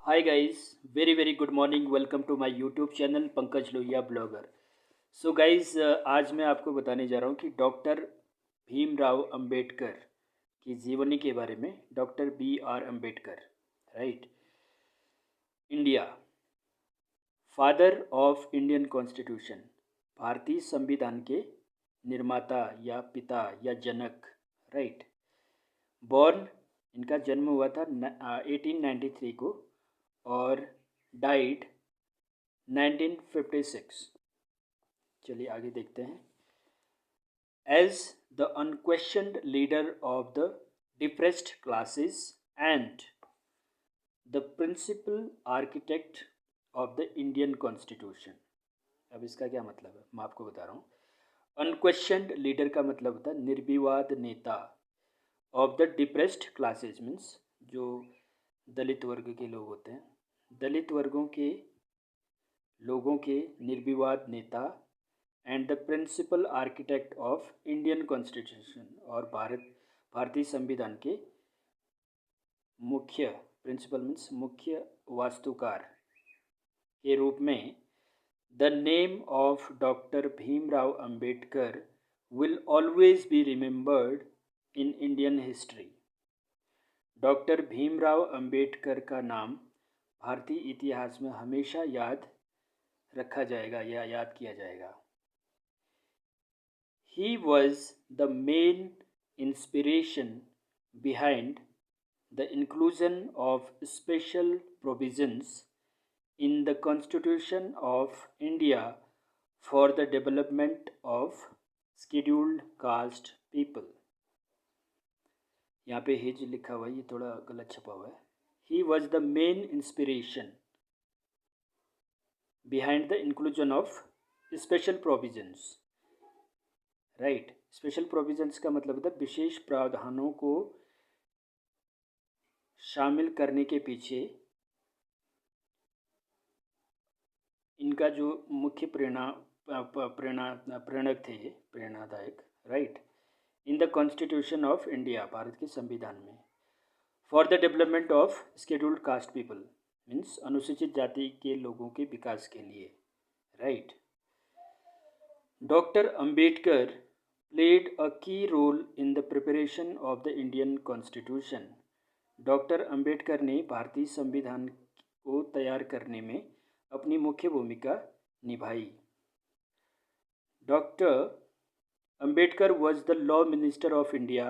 Hi guys, very good morning. Welcome to my YouTube channel Pankaj Lohia blogger. So guys आज मैं आपको बताने जा रहा हूँ कि डॉक्टर भीमराव अंबेडकर की जीवनी के बारे में. Doctor B.R. Ambedkar, right. India, father of Indian constitution, भारतीय संविधान के निर्माता या पिता या जनक, राइट. बॉर्न, इनका जन्म हुआ था 1893 को और डाइड 1956. चलिए आगे देखते हैं. As the unquestioned leader of the depressed classes and the principal architect of the Indian constitution. अब इसका क्या मतलब है मैं आपको बता रहा हूँ. अनक्वेश्चनड लीडर का मतलब होता है निर्विवाद नेता. Of the depressed classes means जो दलित वर्ग के लोग होते हैं, दलित वर्गों के लोगों के निर्विवाद नेता. And the principal architect of Indian constitution, और भारतीय संविधान के मुख्य, प्रिंसिपल मीन्स मुख्य वास्तुकार के रूप में. The name of doctor Bhimrao Ambedkar will always be remembered in Indian history. Doctor Bhimrao Ambedkar का नाम भारतीय इतिहास में हमेशा याद रखा जाएगा या याद किया जाएगा. He was the main inspiration behind the inclusion of special provisions in the Constitution of India for the development of scheduled caste people. यहाँ पे हिज लिखा हुआ है, ये थोड़ा गलत छपा हुआ है. He was the main inspiration behind the inclusion of special provisions. Right. Special provisions का मतलब होता है विशेष प्रावधानों को शामिल करने के पीछे इनका जो मुख्य प्रेरणक थे, प्रेरणादायक, right. In the constitution of India, Bharat के संविधान में. For the development of scheduled caste people means अनुसूचित जाति के लोगों के विकास के लिए, right. Doctor Ambedkar played a key role in the preparation of the Indian Constitution. Doctor Ambedkar ने भारतीय संविधान को तैयार करने में अपनी मुख्य भूमिका निभाई. Doctor Ambedkar was the law minister of India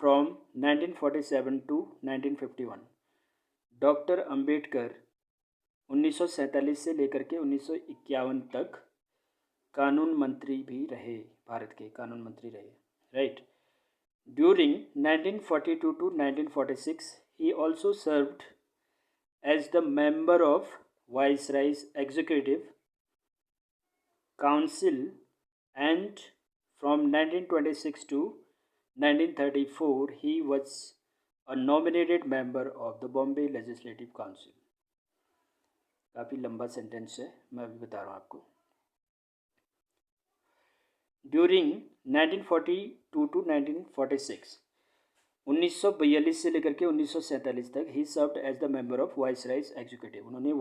from 1947 to 1951. Doctor Ambedkar 1947 से लेकर के 1951 तक कानून मंत्री भी रहे, भारत के कानून मंत्री रहे, right. During 1942 to 1946 he also served as the member of Viceroy's Executive Council, and from 1926 to 1934 he was a nominated member of the Bombay Legislative Council. काफ़ी लंबा सेंटेंस है, मैं अभी बता रहा हूँ आपको. ड्यूरिंग 1942 टू 1946, 1942 से लेकर के 1947 तक he served as the member of viceroy's executive. उन्होंने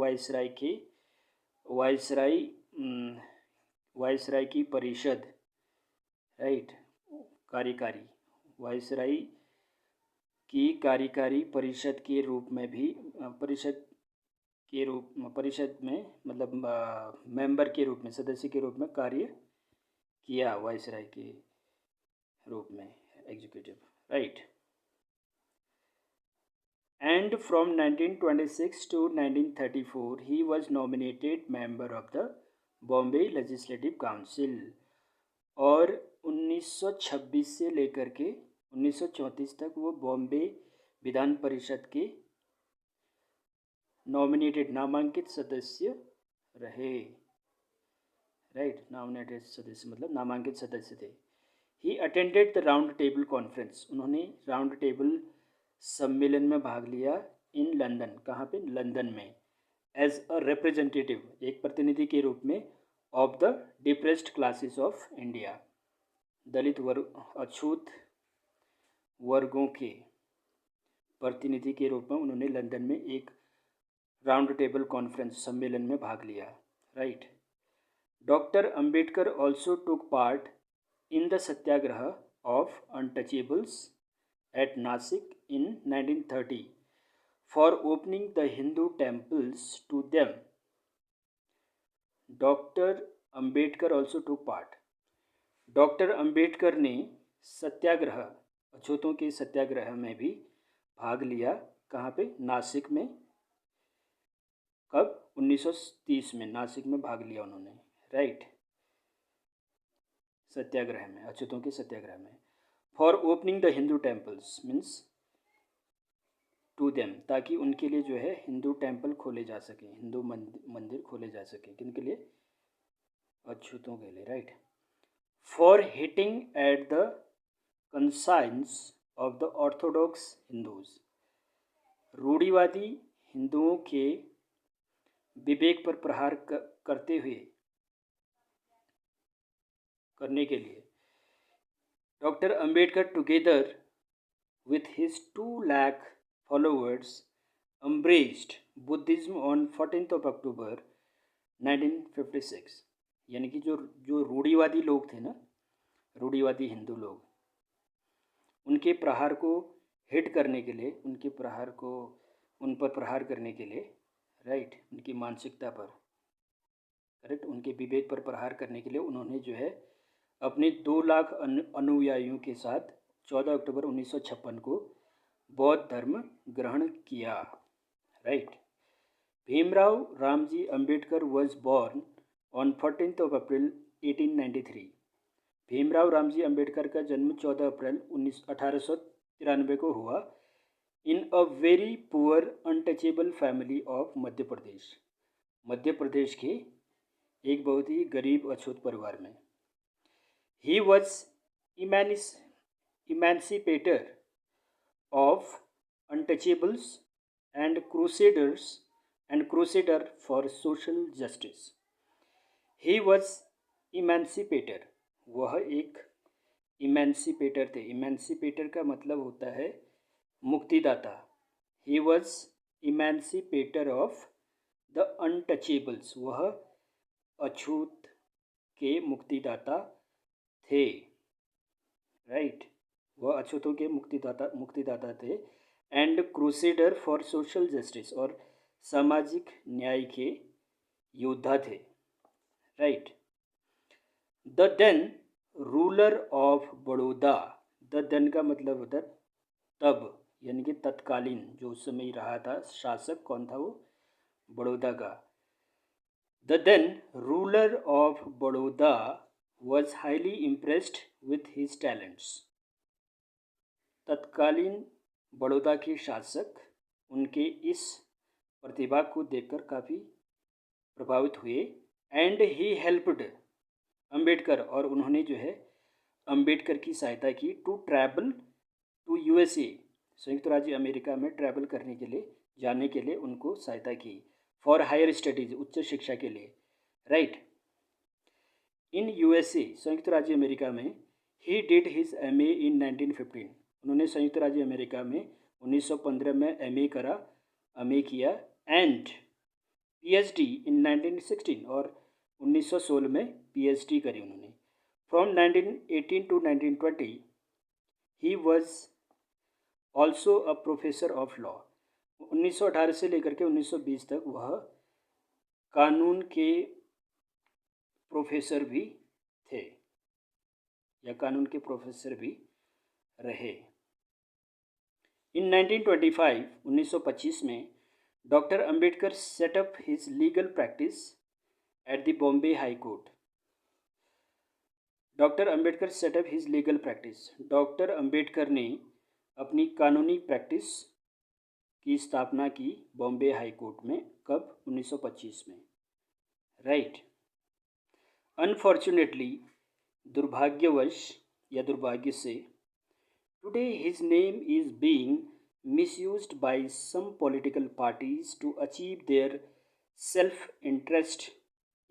वाइसराय की परिषद, राइट, कार्यकारी, वाइसराय की कार्यकारी परिषद के रूप में भी, परिषद में मतलब मेंबर के रूप में, सदस्य के रूप में कार्य किया, वाइसराय के रूप में, executive, right. And from 1926 to 1934 he was nominated member of the Bombay legislative council. और 1926 से लेकर के 1934 तक वो बॉम्बे विधान परिषद के नॉमिनेटेड, नामांकित सदस्य रहे, राइट. नॉमिनेटेड सदस्य मतलब नामांकित सदस्य थे. He attended the round table conference. उन्होंने राउंड टेबल सम्मेलन में भाग लिया इन लंदन. कहाँ पे? लंदन में. एज अ रिप्रेजेंटेटिव, एक प्रतिनिधि के रूप में, of the depressed classes of India, Dalit वर्ग, अछूत वर्गों के प्रतिनिधि के रूप में उन्होंने लंदन में एक राउंड टेबल कॉन्फ्रेंस सम्मेलन में भाग लिया, right. Doctor Ambedkar also took part in the satyagraha of untouchables at Nashik in 1930 for opening the Hindu temples to them. Doctor Ambedkar also took part, doctor Ambedkar ने सत्याग्रह, अछूतों के सत्याग्रह में भी भाग लिया। कहाँ पे? नासिक में। कब? 1930 में नासिक में भाग लिया उन्होंने, राइट। सत्याग्रह में, अछूतों के सत्याग्रह में। For opening the Hindu temples means to them, ताकि उनके लिए जो है हिंदू टेम्पल खोले जा सके, हिंदू मंदिर खोले जा सके। किन के लिए? अछूतों के लिए, right. For hitting at the conscience of the orthodox Hindus, रूढ़िवादी हिंदुओं के विवेक पर प्रहार करते हुए, करने के लिए doctor Ambedkar together with his 2 lakh followers embraced Buddhism on 14th of October 1956। यानी कि जो जो रूढ़िवादी लोग थे ना, रूढ़िवादी हिंदू लोग, उनके प्रहार को हिट करने के लिए, उनके प्रहार को, उन पर प्रहार करने के लिए, राइट, उनकी मानसिकता पर, करेक्ट, उनके विवेक पर प्रहार करने के लिए उन्होंने जो है अपने 2 लाख अनुयायियों के साथ 14 अक्टूबर 1956 को बौद्ध धर्म ग्रहण किया, right. Bhimrao Ramji Ambedkar was born on 14th of April 1893। Bhimrao Ramji Ambedkar का जन्म 14 अप्रैल 1893 को हुआ in a very poor untouchable family of Madhya Pradesh, Madhya Pradesh के एक बहुत ही गरीब अछूत परिवार में। He was emancipator of untouchables and crusader for social justice। He was emancipator, वह एक emancipator थे। emancipator का मतलब होता है मुक्तिदाता। He was emancipator of the untouchables, वह अछूत के मुक्तिदाता थे, राइट, वह अछूतों के मुक्तिदाता थे। And crusader for social justice, और सामाजिक न्याय के योद्धा थे, right. The then ruler of Baroda, the then का मतलब होता है तब, यानी कि तत्कालीन, जो उस समय रहा था शासक, कौन था वो? बड़ौदा का। The then ruler of Baroda was highly impressed with his talents। तत्कालीन बड़ौदा के शासक उनके इस प्रतिभा को देखकर काफ़ी प्रभावित हुए। एंड ही हेल्प्ड अंबेडकर, और उन्होंने जो है अंबेडकर की सहायता की टू ट्रैवल टू यूएसए, संयुक्त राज्य अमेरिका में ट्रैवल करने के लिए, जाने के लिए उनको सहायता की। फॉर हायर स्टडीज, उच्च शिक्षा के लिए, राइट। इन यूएसए, संयुक्त राज्य अमेरिका में, ही डिड हिज एमए इन 1915, उन्होंने संयुक्त राज्य अमेरिका में 1915 में एमए करा, एमए किया। एंड पीएचडी इन 1916, और 1916 में पीएचडी करी उन्होंने। From 1918 to 1920 he was also a professor of law, 1918 से लेकर के 1920 तक वह कानून के प्रोफेसर भी थे, या कानून के प्रोफेसर भी रहे। इन 1925, 1925 में doctor Ambedkar set up his legal practice at the Bombay high court. Doctor Ambedkar set up his legal practice, doctor Ambedkar ने अपनी कानूनी प्रैक्टिस की स्थापना की बॉम्बे हाई कोर्ट में। कब? 1925 में, राइट। अनफॉर्चुनेटली, दुर्भाग्यवश या दुर्भाग्य से, today his name is being misused by some political parties to achieve their self-interest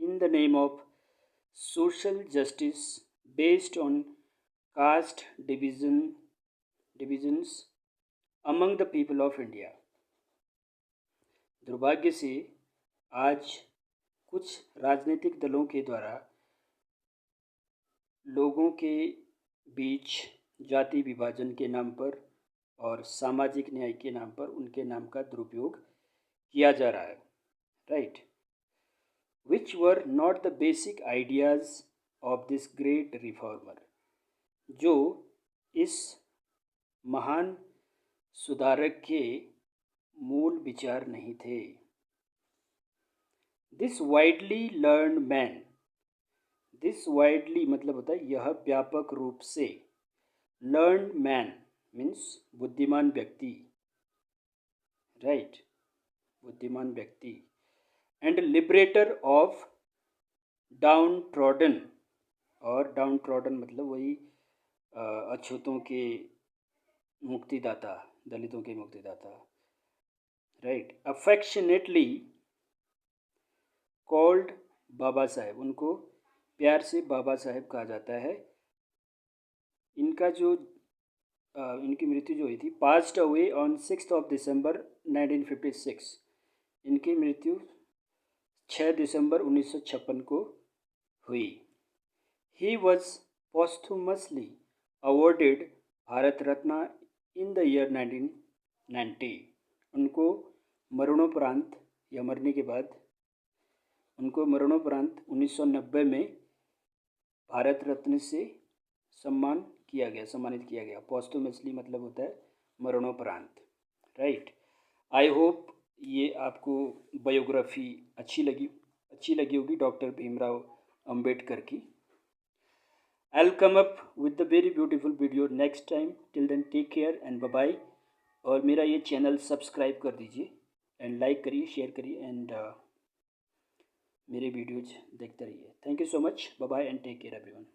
in the name of social justice based on caste divisions among the people of India। दुर्भाग्य से आज कुछ राजनीतिक दलों के द्वारा लोगों के बीच जाति विभाजन के नाम पर और सामाजिक न्याय के नाम पर उनके नाम का दुरुपयोग किया जा रहा है, right, which were not the basic ideas of this great reformer, जो इस महान सुधारक के मूल विचार नहीं थे। This widely learn man, this widely मतलब होता है यह व्यापक रूप से, लर्न मैन मीन्स बुद्धिमान व्यक्ति, राइट, बुद्धिमान व्यक्ति, and liberator of down trodden, और डाउन ट्रॉडन मतलब वही अछूतों के मुक्तिदाता, दलितों के मुक्तिदाता, right, affectionately called Baba Saheb, उनको प्यार से बाबा साहेब कहा जाता है। इनका जो इनकी मृत्यु जो हुई थी, पास्ड अवे ऑन 6 दिसंबर 1956, इनकी मृत्यु 6 दिसंबर 1956 को हुई। He was posthumously awarded Bharat Ratna in the year 1990, उनको मरणोपरांत या मरने के बाद उनको मरणोपरांत 1990 में भारत रत्न से सम्मानित किया गया। पोस्थुमसली मतलब होता है मरणोपरांत, राइट। आई होप ये आपको बायोग्राफी अच्छी लगी होगी डॉक्टर भीमराव अंबेडकर की। I'll come up with the very beautiful video next time. Till then take care and bye bye. और मेरा ये चैनल सब्सक्राइब कर दीजिए एंड लाइक करिए, शेयर करिए एंड मेरे वीडियोज देखते रहिए। Thank you so much, bye bye and take care everyone.